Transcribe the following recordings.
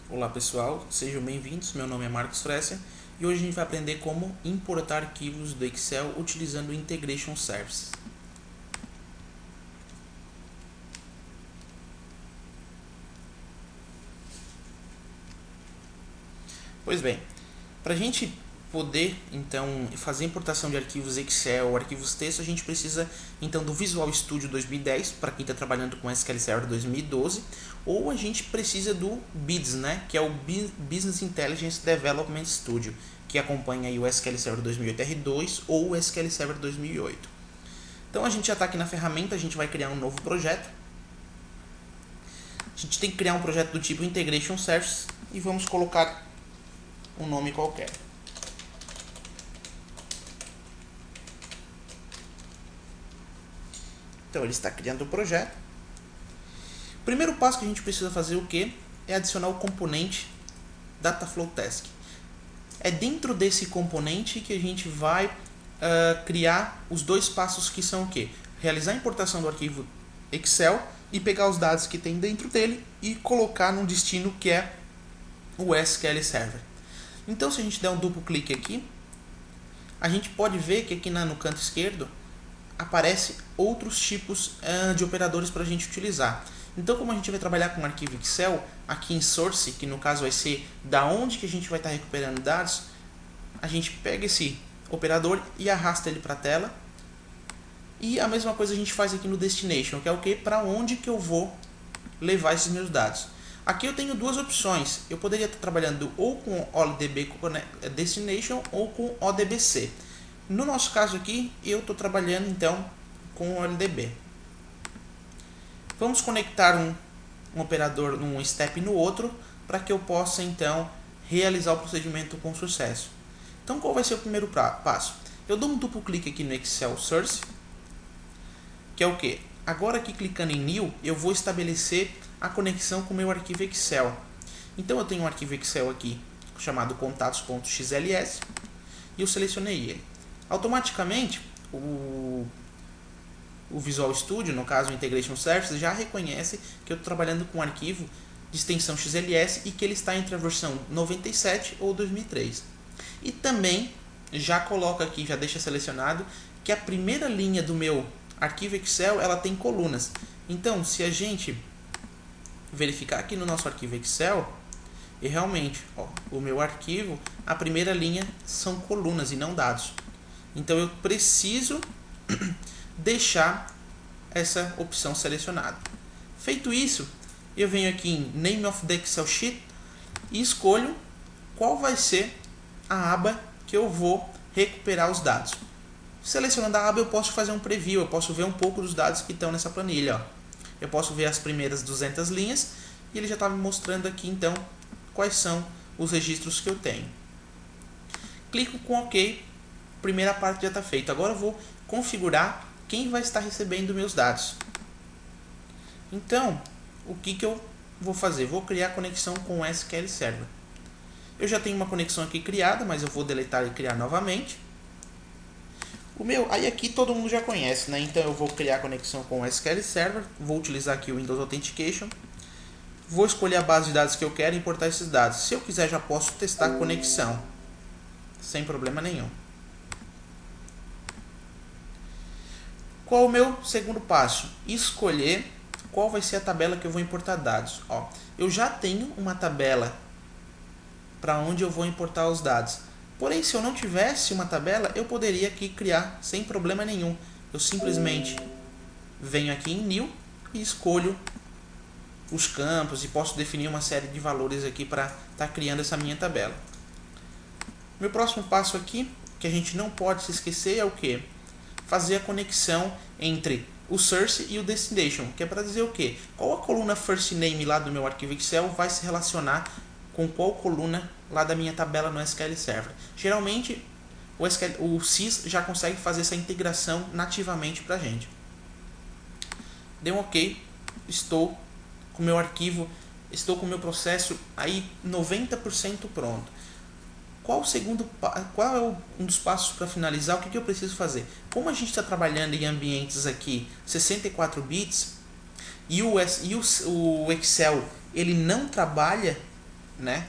Olá pessoal, sejam bem-vindos, meu nome é Marcos Frecia e hoje a gente vai aprender como importar arquivos do Excel utilizando o Integration Services. Pois bem, para a gente poder então fazer importação de arquivos Excel, arquivos texto, a gente precisa então do Visual Studio 2010 para quem está trabalhando com SQL Server 2012, ou a gente precisa do BIDS, né, que é o Business Intelligence Development Studio, que acompanha aí o SQL Server 2008 R2 ou o SQL Server 2008. Então a gente já está aqui na ferramenta, a gente vai criar um novo projeto. A gente tem que criar um projeto do tipo Integration Services e vamos colocar um nome qualquer. Então ele está criando o projeto. O primeiro passo que a gente precisa fazer o que? É adicionar o componente Dataflow Task. É dentro desse componente que a gente vai criar os dois passos que são o que? Realizar a importação do arquivo Excel e pegar os dados que tem dentro dele e colocar num destino que é o SQL Server. Então se a gente der um duplo clique aqui, a gente pode ver que aqui no canto esquerdo aparece outros tipos de operadores para a gente utilizar. Então, como a gente vai trabalhar com um arquivo Excel, aqui em Source, que no caso vai ser da onde que a gente vai estar recuperando dados, a gente pega esse operador e arrasta ele para a tela. E a mesma coisa a gente faz aqui no Destination, que é o que? Para onde que eu vou levar esses meus dados. Aqui eu tenho duas opções. Eu poderia estar trabalhando ou com ODB Destination ou com ODBC. No nosso caso aqui, eu estou trabalhando então com o LDB. Vamos conectar um operador num step no outro para que eu possa então realizar o procedimento com sucesso. Então qual vai ser o primeiro passo? Eu dou um duplo clique aqui no Excel Source, que é o que? Agora aqui clicando em New, eu vou estabelecer a conexão com o meu arquivo Excel. Então eu tenho um arquivo Excel aqui chamado contatos.xls e eu selecionei ele. Automaticamente o Visual Studio, no caso o Integration Services, já reconhece que eu estou trabalhando com um arquivo de extensão XLS e que ele está entre a versão 97 ou 2003. E também já coloca aqui, já deixa selecionado que a primeira linha do meu arquivo Excel ela tem colunas. Então, se a gente verificar aqui no nosso arquivo Excel, e realmente, o meu arquivo, a primeira linha são colunas e não dados. Então eu preciso deixar essa opção selecionada. Feito isso, eu venho aqui em Name of the Excel Sheet e escolho qual vai ser a aba que eu vou recuperar os dados. Selecionando a aba, eu posso fazer um preview, eu posso ver um pouco dos dados que estão nessa planilha. Eu posso ver as primeiras 200 linhas e ele já está me mostrando aqui então quais são os registros que eu tenho. Clico com OK. Primeira parte já está feita. Agora eu vou configurar quem vai estar recebendo meus dados. Então, o que eu vou fazer? Vou criar conexão com o SQL Server. Eu já tenho uma conexão aqui criada, mas eu vou deletar e criar novamente. Aí aqui todo mundo já conhece, né? Então eu vou criar a conexão com o SQL Server, vou utilizar aqui o Windows Authentication. Vou escolher a base de dados que eu quero e importar esses dados. Se eu quiser, já posso testar a conexão, sem problema nenhum. Qual o meu segundo passo? Escolher qual vai ser a tabela que eu vou importar dados. Eu já tenho uma tabela para onde eu vou importar os dados. Porém, se eu não tivesse uma tabela, eu poderia aqui criar sem problema nenhum. Eu simplesmente venho aqui em New e escolho os campos e posso definir uma série de valores aqui para estar criando essa minha tabela. Meu próximo passo aqui, que a gente não pode se esquecer, é o que? Fazer a conexão entre o Source e o Destination, que é para dizer o que? Qual a coluna First Name lá do meu arquivo Excel vai se relacionar com qual coluna lá da minha tabela no SQL Server. Geralmente o SYS já consegue fazer essa integração nativamente para a gente. Deu um OK, estou com o meu arquivo, estou com o meu processo aí 90% pronto. Qual é um dos passos para finalizar? O que eu preciso fazer? Como a gente está trabalhando em ambientes aqui 64 bits e o Excel ele não trabalha né,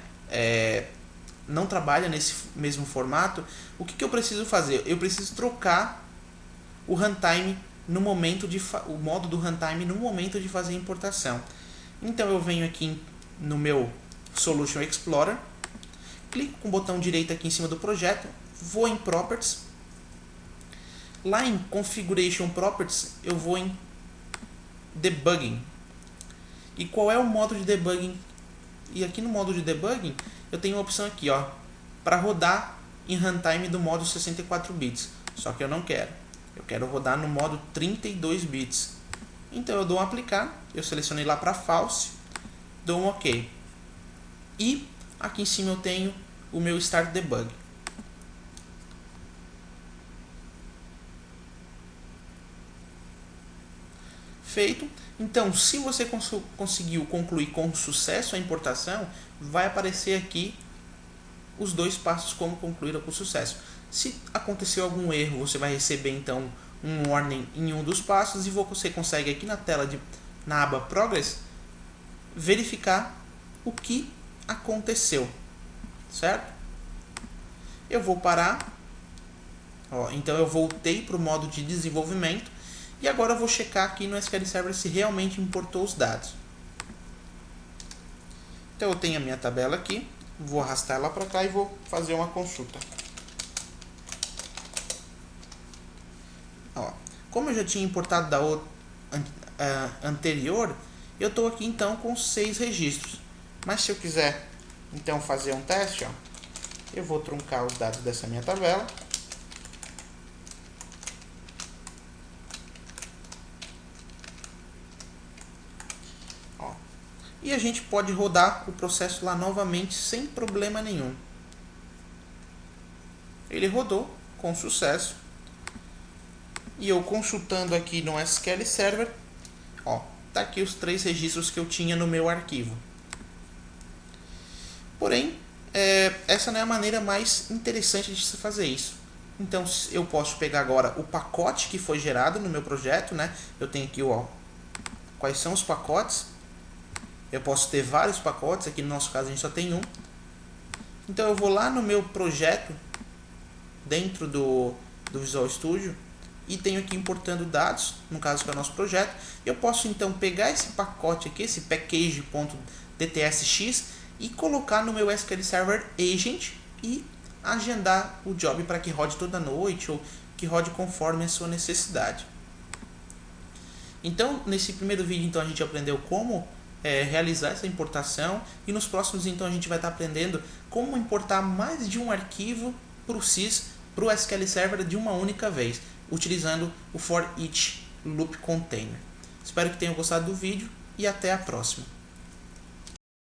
não trabalha nesse mesmo formato, o que eu preciso fazer? Eu preciso trocar o runtime no momento de o modo do runtime no momento de fazer a importação. Então eu venho aqui no meu Solution Explorer, clico com o botão direito aqui em cima do projeto, vou em Properties, lá em Configuration Properties eu vou em Debugging. E qual é o modo de debugging? E aqui no modo de debugging eu tenho uma opção aqui, para rodar em runtime do modo 64 bits. Só que eu não quero. Eu quero rodar no modo 32 bits. Então eu dou um aplicar, eu selecionei lá para false, dou um OK. E aqui em cima eu tenho o meu Start Debug. Feito. Então, se você conseguiu concluir com sucesso a importação, vai aparecer aqui os 2 passos como concluíram com sucesso. Se aconteceu algum erro, você vai receber então um warning em um dos passos e você consegue aqui na tela na aba Progress verificar o que aconteceu, certo? Eu vou parar. Então eu voltei para o modo de desenvolvimento. E agora eu vou checar aqui no SQL Server se realmente importou os dados. Então eu tenho a minha tabela aqui, vou arrastar ela para cá e vou fazer uma consulta. Como eu já tinha importado da anterior, eu estou aqui então com 6 registros. Mas se eu quiser então fazer um teste, eu vou truncar os dados dessa minha tabela. E a gente pode rodar o processo lá novamente sem problema nenhum. Ele rodou com sucesso. E eu consultando aqui no SQL Server, tá aqui os 3 registros que eu tinha no meu arquivo. Porém, essa não é a maneira mais interessante de se fazer isso. Então eu posso pegar agora o pacote que foi gerado no meu projeto, né? Eu tenho aqui quais são os pacotes. Eu posso ter vários pacotes, aqui no nosso caso a gente só tem um. Então eu vou lá no meu projeto, dentro do Visual Studio, e tenho aqui importando dados, no caso que é o nosso projeto. Eu posso então pegar esse pacote aqui, esse package.dtsx, e colocar no meu SQL Server Agent e agendar o job para que rode toda noite ou que rode conforme a sua necessidade. Então, nesse primeiro vídeo então, a gente aprendeu como realizar essa importação, e nos próximos então a gente vai estar aprendendo como importar mais de um arquivo para o SYS, para o SQL Server de uma única vez, utilizando o For Each Loop Container. Espero que tenham gostado do vídeo e até a próxima.